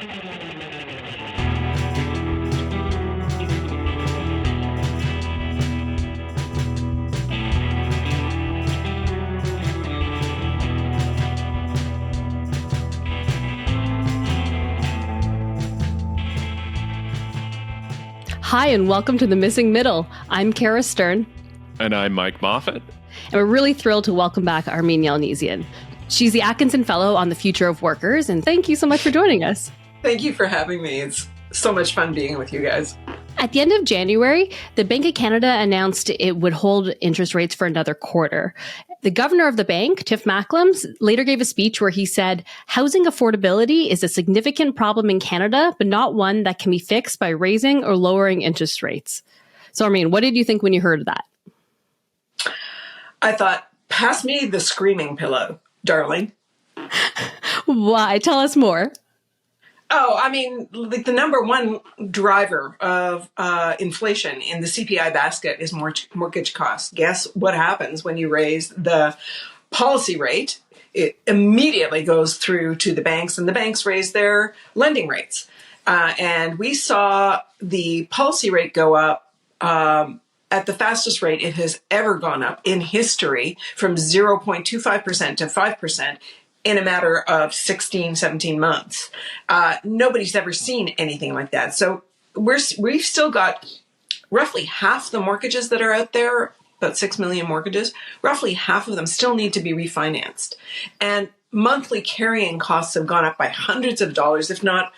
Hi, and welcome to The Missing Middle. I'm Cara Stern. And I'm Mike Moffatt. And we're really thrilled to welcome back Armine Yalnizyan. She's the Atkinson Fellow on the Future of Workers, and thank you so much for joining us. Thank you for having me. It's so much fun being with you guys. At the end of January, the Bank of Canada announced it would hold interest rates for another quarter. The governor of the bank, Tiff Macklem, later gave a speech where he said, housing affordability is a significant problem in Canada, but not one that can be fixed by raising or lowering interest rates. So, Armine, what did you think when you heard of that? I thought, pass me the screaming pillow, darling. Why? Tell us more. Oh, I mean, like the number one driver of inflation in the CPI basket is mortgage costs. Guess what happens when you raise the policy rate? It immediately goes through to the banks, and the banks raise their lending rates. And we saw the policy rate go up at the fastest rate it has ever gone up in history, from 0.25% to 5%. In a matter of 16, 17 months. Nobody's ever seen anything like that. So we've still got roughly half the mortgages that are out there, about 6 million mortgages, roughly half of them still need to be refinanced. And monthly carrying costs have gone up by hundreds of dollars, if not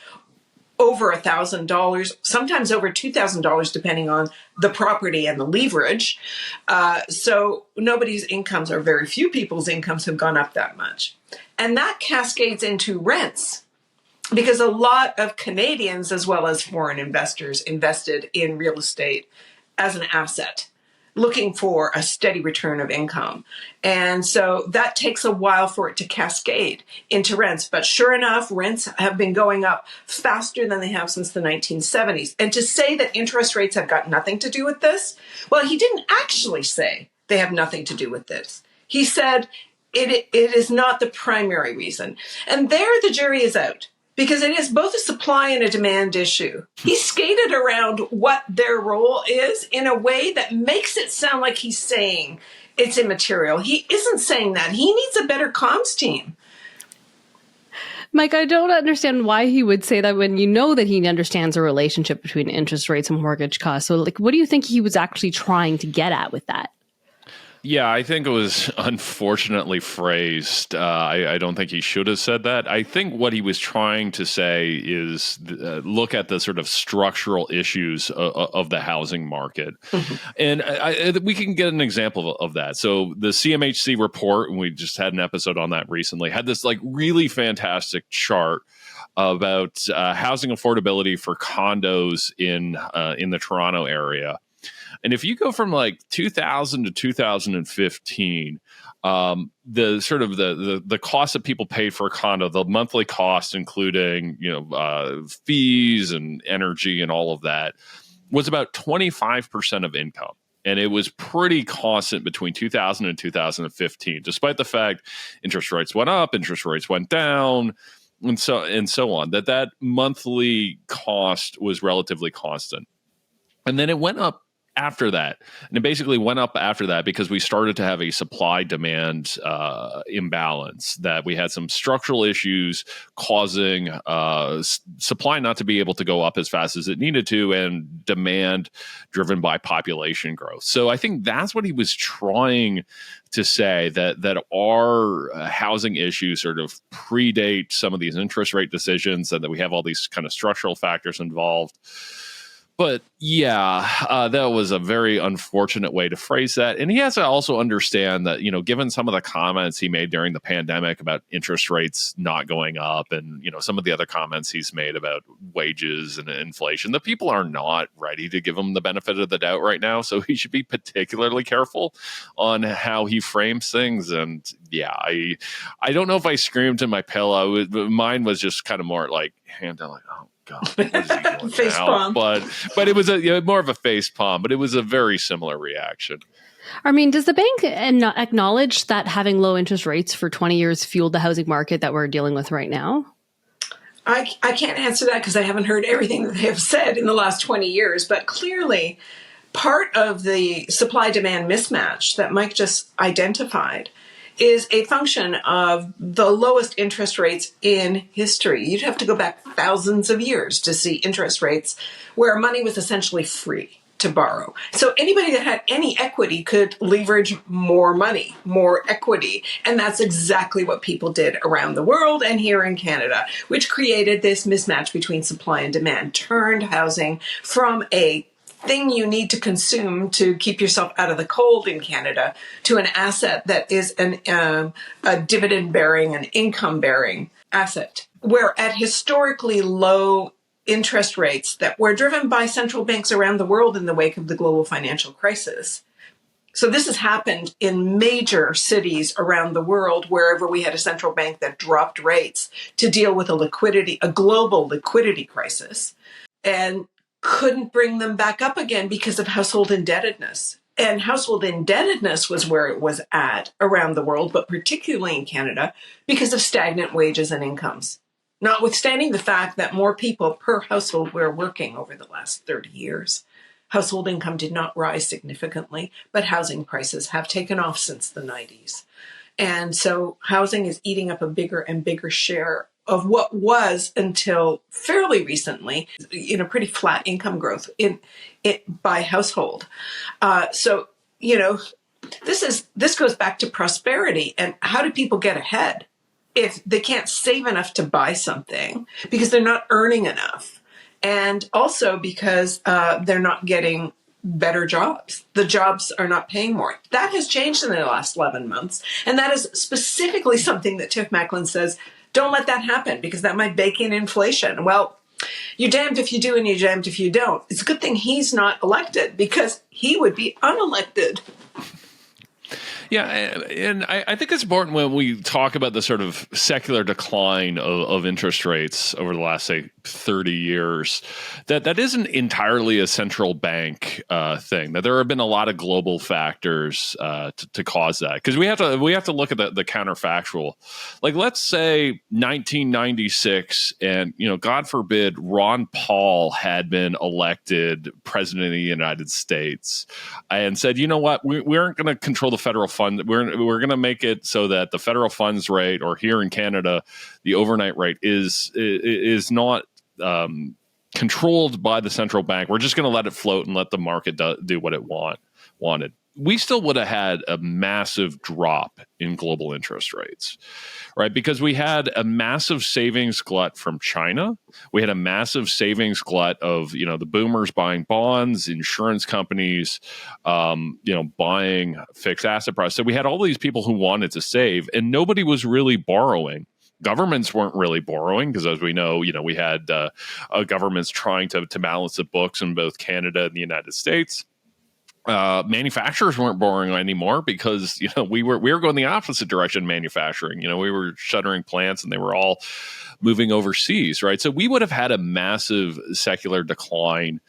over $1,000, sometimes over $2,000, depending on the property and the leverage. So nobody's incomes, or very few people's incomes, have gone up that much. And that cascades into rents, because a lot of Canadians, as well as foreign investors, invested in real estate as an asset, looking for a steady return of income. And so that takes a while for it to cascade into rents. But sure enough, rents have been going up faster than they have since the 1970s. And to say that interest rates have got nothing to do with this, well, he didn't actually say they have nothing to do with this. He said it is not the primary reason. And there the jury is out, because it is both a supply and a demand issue. He skated around what their role is in a way that makes it sound like he's saying it's immaterial. He isn't saying that. He needs a better comms team. Mike, I don't understand why he would say that when you know that he understands a relationship between interest rates and mortgage costs. So, what do you think he was actually trying to get at with that? Yeah, I think it was unfortunately phrased. I don't think he should have said that. I think what he was trying to say is look at the sort of structural issues of the housing market. Mm-hmm. And we can get an example of that. So the CMHC report, and we just had an episode on that recently, had this like really fantastic chart about housing affordability for condos in the Toronto area. And if you go from like 2000 to 2015, the sort of the cost that people paid for a condo, the monthly cost, including fees and energy and all of that, was about 25% of income. And it was pretty constant between 2000 and 2015, despite the fact interest rates went up, interest rates went down, and so on. That monthly cost was relatively constant. And then it went up after that. And it basically went up after that because we started to have a supply-demand imbalance, that we had some structural issues causing supply not to be able to go up as fast as it needed to, and demand driven by population growth. So I think that's what he was trying to say, that our housing issues sort of predate some of these interest rate decisions, and that we have all these kind of structural factors involved. But yeah, that was a very unfortunate way to phrase that. And he has to also understand that, given some of the comments he made during the pandemic about interest rates not going up, and, some of the other comments he's made about wages and inflation, the people are not ready to give him the benefit of the doubt right now. So he should be particularly careful on how he frames things. And yeah, I don't know if I screamed in my pillow. Mine was just kind of more like hand down, like, oh God, what is he doing face now? palm. But it was more of a face palm, but it was a very similar reaction. I mean, does the bank acknowledge that having low interest rates for 20 years fueled the housing market that we're dealing with right now? I can't answer that because I haven't heard everything that they have said in the last 20 years. But clearly, part of the supply-demand mismatch that Mike just identified is a function of the lowest interest rates in history. You'd have to go back thousands of years to see interest rates where money was essentially free to borrow. So anybody that had any equity could leverage more money, more equity. And that's exactly what people did around the world and here in Canada, which created this mismatch between supply and demand, turned housing from a thing you need to consume to keep yourself out of the cold in Canada to an asset that is a dividend-bearing, an income-bearing asset. We're at historically low interest rates that were driven by central banks around the world in the wake of the global financial crisis. So this has happened in major cities around the world, wherever we had a central bank that dropped rates to deal with a global liquidity crisis, and couldn't bring them back up again because of household indebtedness. And household indebtedness was where it was at around the world, but particularly in Canada, because of stagnant wages and incomes. Notwithstanding the fact that more people per household were working over the last 30 years. Household income did not rise significantly, but housing prices have taken off since the 90s. And so housing is eating up a bigger and bigger share of what was, until fairly recently, pretty flat income growth by household. So this goes back to prosperity and how do people get ahead if they can't save enough to buy something because they're not earning enough, and also because they're not getting better jobs. The jobs are not paying more. That has changed in the last 11 months, and that is specifically something that Tiff Macklem says. Don't let that happen because that might bake in inflation. Well, you're damned if you do and you're damned if you don't. It's a good thing he's not elected because he would be unelected. Yeah, and I think it's important when we talk about the sort of secular decline of interest rates over the last, say, 30 years, that isn't entirely a central bank thing. That there have been a lot of global factors to cause that. Because we have to look at the counterfactual. Like, let's say 1996, and God forbid, Ron Paul had been elected president of the United States, and said, you know what, we aren't going to control the federal fund. We're going to make it so that the federal funds rate, or here in Canada, the overnight rate is not controlled by the central bank. We're just going to let it float and let the market do what it wanted. We still would have had a massive drop in global interest rates, right? Because we had a massive savings glut from China. We had a massive savings glut of, the boomers buying bonds, insurance companies, buying fixed asset prices. So we had all these people who wanted to save, and nobody was really borrowing. Governments weren't really borrowing because, as we know, we had governments trying to balance the books in both Canada and the United States. Manufacturers weren't borrowing anymore because we were going the opposite direction. Manufacturing, we were shuttering plants and they were all moving overseas, right? So we would have had a massive secular decline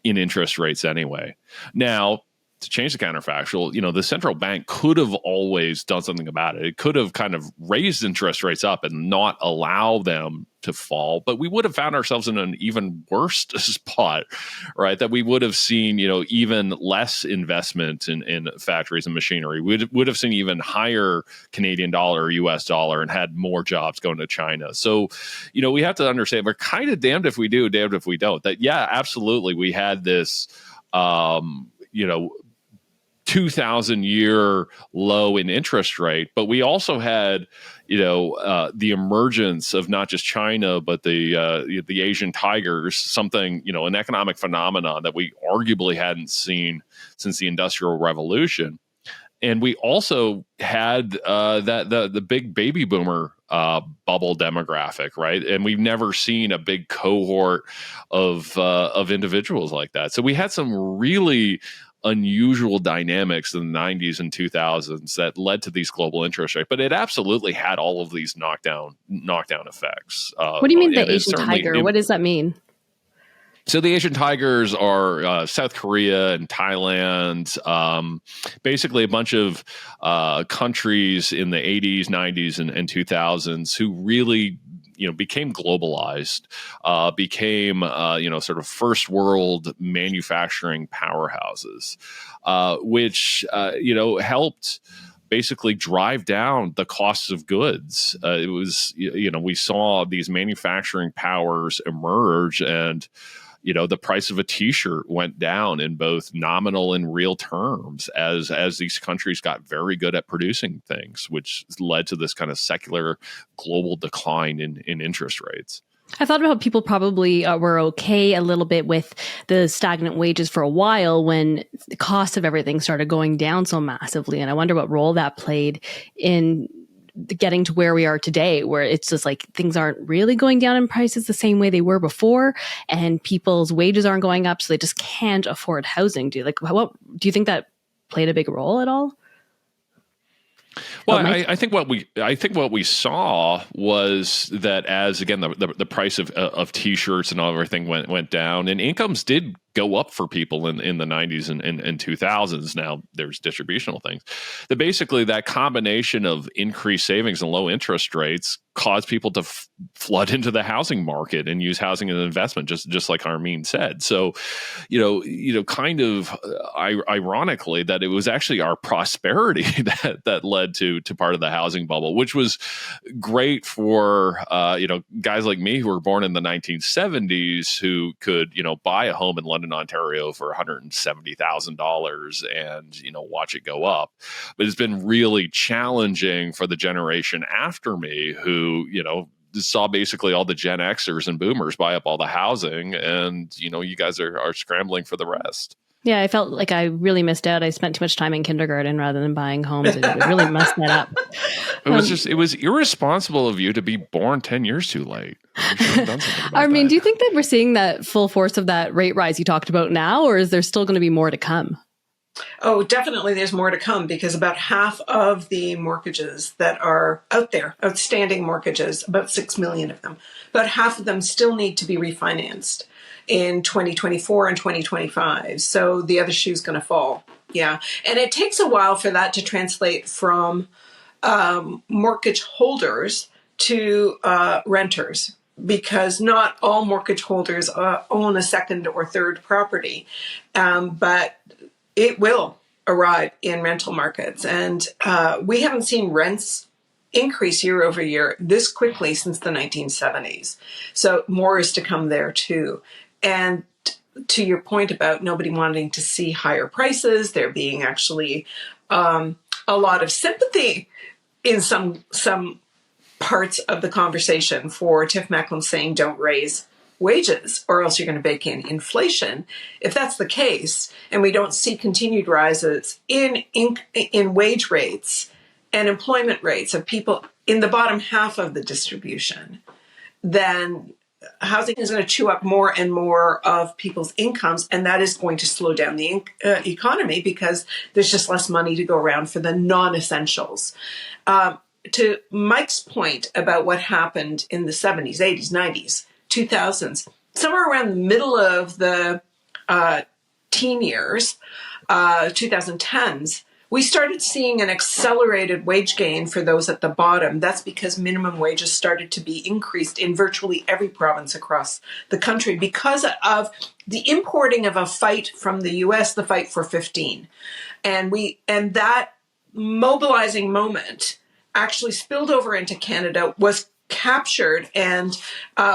in interest rates anyway. Now, to change the counterfactual, the central bank could have always done something about it. It could have kind of raised interest rates up and not allow them to fall, but we would have found ourselves in an even worse spot, right? That we would have seen, even less investment in factories and machinery. We would have seen even higher Canadian dollar or US dollar and had more jobs going to China. So, we have to understand we're kind of damned if we do, damned if we don't. That, yeah, absolutely. We had this, 2,000-year low in interest rate, but we also had, the emergence of not just China but the Asian tigers, something, an economic phenomenon that we arguably hadn't seen since the Industrial Revolution, and we also had the big baby boomer bubble demographic, right? And we've never seen a big cohort of individuals like that. So we had some really unusual dynamics in the 90s and 2000s that led to these global interest rates, but it absolutely had all of these knockdown effects. What do you mean the Asian tiger? What does that mean? So the Asian tigers are South Korea and Thailand, basically a bunch of countries in the 80s, 90s, and 2000s who really became globalized, became sort of first world manufacturing powerhouses, which helped basically drive down the costs of goods. It was, we saw these manufacturing powers emerge, and the price of a T-shirt went down in both nominal and real terms as these countries got very good at producing things, which led to this kind of secular global decline in interest rates. I thought about people probably were okay a little bit with the stagnant wages for a while when the cost of everything started going down so massively. And I wonder what role that played in getting to where we are today, where it's just like things aren't really going down in prices the same way they were before, and people's wages aren't going up, so they just can't afford housing. Do you think that played a big role at all? Well, I think what we saw was that as again the price of T-shirts and everything went down, and incomes did go up for people in the 90s and 2000s. Now there's distributional things. That basically that combination of increased savings and low interest rates caused people to flood into the housing market and use housing as an investment, just like Armine said. So, kind of ironically, that it was actually our prosperity that led to part of the housing bubble, which was great for guys like me who were born in the 1970s who could buy a home in London, Ontario for $170,000 and watch it go up. But it's been really challenging for the generation after me who saw basically all the Gen Xers and boomers buy up all the housing, and you guys are scrambling for the rest. Yeah, I felt like I really missed out. I spent too much time in kindergarten rather than buying homes. It really messed that up. It was irresponsible of you to be born 10 years too late. I mean, do you think that we're seeing that full force of that rate rise you talked about now, or is there still going to be more to come? Oh, definitely there's more to come, because about half of the mortgages that are out there, outstanding mortgages, about 6 million of them, about half of them still need to be refinanced in 2024 and 2025. So the other shoe's going to fall. Yeah. And it takes a while for that to translate from mortgage holders to renters, because not all mortgage holders own a second or third property. But it will arrive in rental markets. And we haven't seen rents increase year over year this quickly since the 1970s. So more is to come there too. And to your point about nobody wanting to see higher prices, there being actually a lot of sympathy in some parts of the conversation for Tiff Macklem saying don't raise wages or else you're going to bake in inflation. If that's the case, and we don't see continued rises in wage rates and employment rates of people in the bottom half of the distribution, then housing is going to chew up more and more of people's incomes, and that is going to slow down the economy because there's just less money to go around for the non-essentials. To Mike's point about what happened in the 70s, 80s, 90s, 2000s, somewhere around the middle of the teen years, 2010s, we started seeing an accelerated wage gain for those at the bottom. That's because minimum wages started to be increased in virtually every province across the country because of the importing of a fight from the US, the fight for 15. And that mobilizing moment actually spilled over into Canada, was captured, and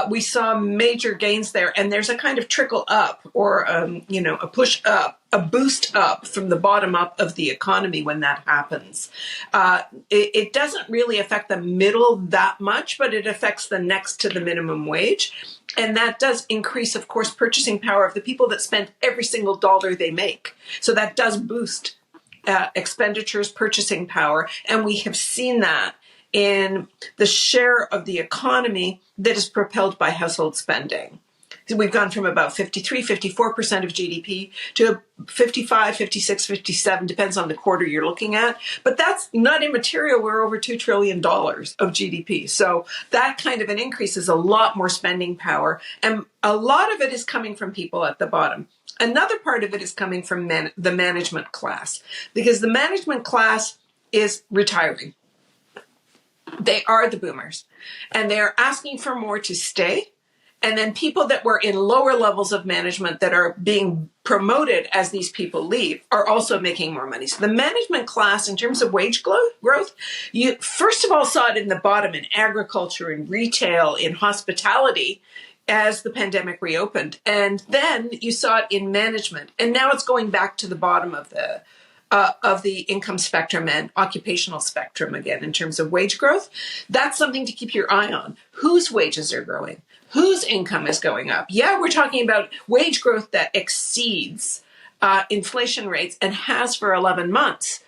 we saw major gains there. And there's a kind of trickle up or, a push up, a boost up from the bottom up of the economy when that happens. It doesn't really affect the middle that much, but it affects the next to the minimum wage. And that does increase, of course, purchasing power of the people that spend every single dollar they make. So that does boost expenditures, purchasing power. And we have seen that in the share of the economy that is propelled by household spending. We've gone from about 53, 54% of GDP to 55, 56, 57, depends on the quarter you're looking at. But that's not immaterial. We're over $2 trillion of GDP. So that kind of an increase is a lot more spending power. And a lot of it is coming from people at the bottom. Another part of it is coming from the management class, because the management class is retiring. They are the boomers, and they're asking for more to stay. And then people that were in lower levels of management that are being promoted as these people leave are also making more money. So the management class, in terms of wage growth, you first of all saw it in the bottom in agriculture, in retail, in hospitality as the pandemic reopened. And then you saw it in management. And now it's going back to the bottom of the income spectrum and occupational spectrum again in terms of wage growth. That's something to keep your eye on. Whose wages are growing? Whose income is going up? Yeah, we're talking about wage growth that exceeds inflation rates and has for 11 months.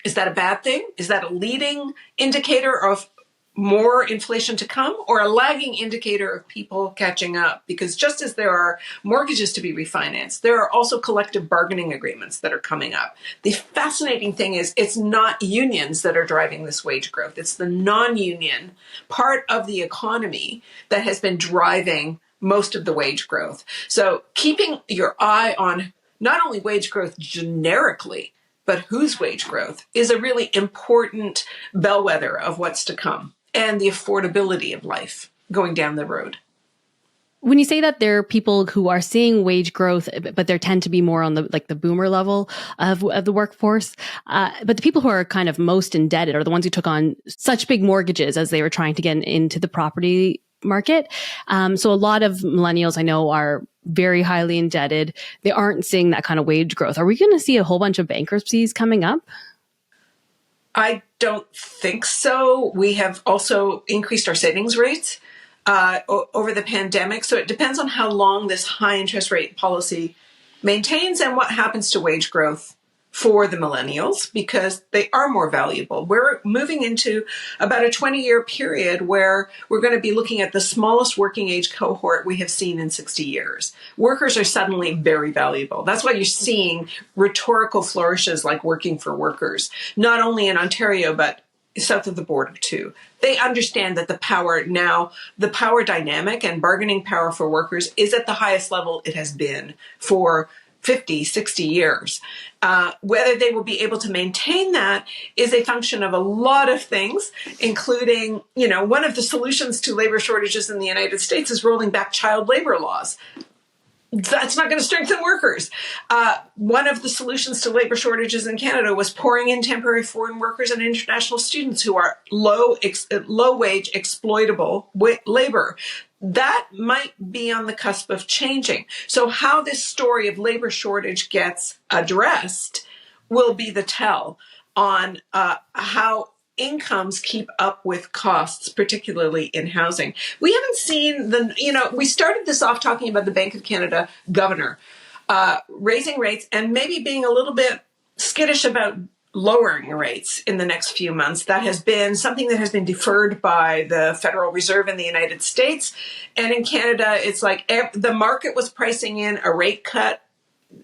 Is that a bad thing? Is that a leading indicator of more inflation to come, or a lagging indicator of people catching up? Because just as there are mortgages to be refinanced, there are also collective bargaining agreements that are coming up. The fascinating thing is it's not unions that are driving this wage growth. It's the non-union part of the economy that has been driving most of the wage growth. So keeping your eye on not only wage growth generically, but whose wage growth is a really important bellwether of what's to come, and the affordability of life going down the road. When you say that there are people who are seeing wage growth, but there tend to be more on the boomer level of the workforce, but the people who are kind of most indebted are the ones who took on such big mortgages as they were trying to get into the property market. So a lot of millennials I know are very highly indebted. They aren't seeing that kind of wage growth. Are we going to see a whole bunch of bankruptcies coming up? I don't think so. We have also increased our savings rates over the pandemic. So it depends on how long this high interest rate policy maintains and what happens to wage growth for the millennials, because they are more valuable. We're moving into about a 20-year period where we're going to be looking at the smallest working age cohort we have seen in 60 years. Workers are suddenly very valuable. That's why you're seeing rhetorical flourishes like working for workers, not only in Ontario, but south of the border too. They understand that the power dynamic and bargaining power for workers is at the highest level it has been for 50, 60 years. Whether they will be able to maintain that is a function of a lot of things, including, one of the solutions to labor shortages in the United States is rolling back child labor laws. That's not going to strengthen workers. One of the solutions to labor shortages in Canada was pouring in temporary foreign workers and international students who are low wage, exploitable labor. That might be on the cusp of changing. So how this story of labor shortage gets addressed will be the tell on how incomes keep up with costs, particularly in housing. We haven't seen we started this off talking about the Bank of Canada governor raising rates and maybe being a little bit skittish about lowering rates in the next few months. That has been something that has been deferred by the Federal Reserve in the United States. And in Canada, it's like the market was pricing in a rate cut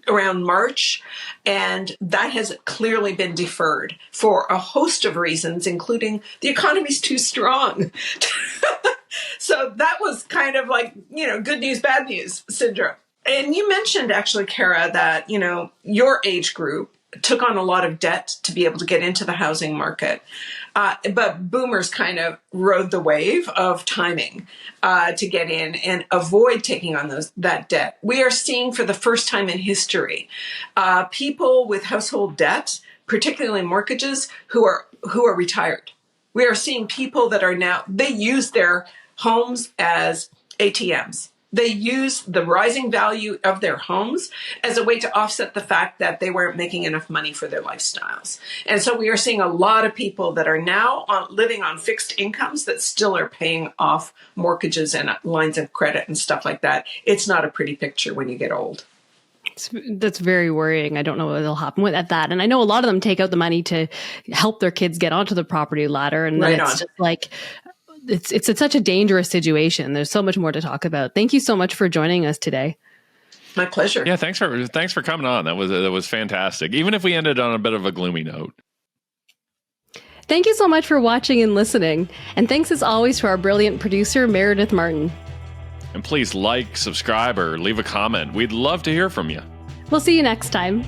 around March, and that has clearly been deferred for a host of reasons, including the economy's too strong. So that was kind of like, good news, bad news syndrome. And you mentioned actually, Cara, that, your age group took on a lot of debt to be able to get into the housing market. But boomers kind of rode the wave of timing to get in and avoid taking on that debt. We are seeing for the first time in history, people with household debt, particularly mortgages, who are retired. We are seeing people that are now, they use their homes as ATMs. They use the rising value of their homes as a way to offset the fact that they weren't making enough money for their lifestyles. And so we are seeing a lot of people that are now living on fixed incomes that still are paying off mortgages and lines of credit and stuff like that. It's not a pretty picture when you get old. That's very worrying. I don't know what will happen with that. And I know a lot of them take out the money to help their kids get onto the property ladder. And then it's just like, it's such a dangerous situation. There's so much more to talk about. Thank you so much for joining us today. My pleasure. Yeah, thanks for coming on. That was fantastic. Even if we ended on a bit of a gloomy note. Thank you so much for watching and listening. And thanks as always to our brilliant producer, Meredith Martin. And please like, subscribe, or leave a comment. We'd love to hear from you. We'll see you next time.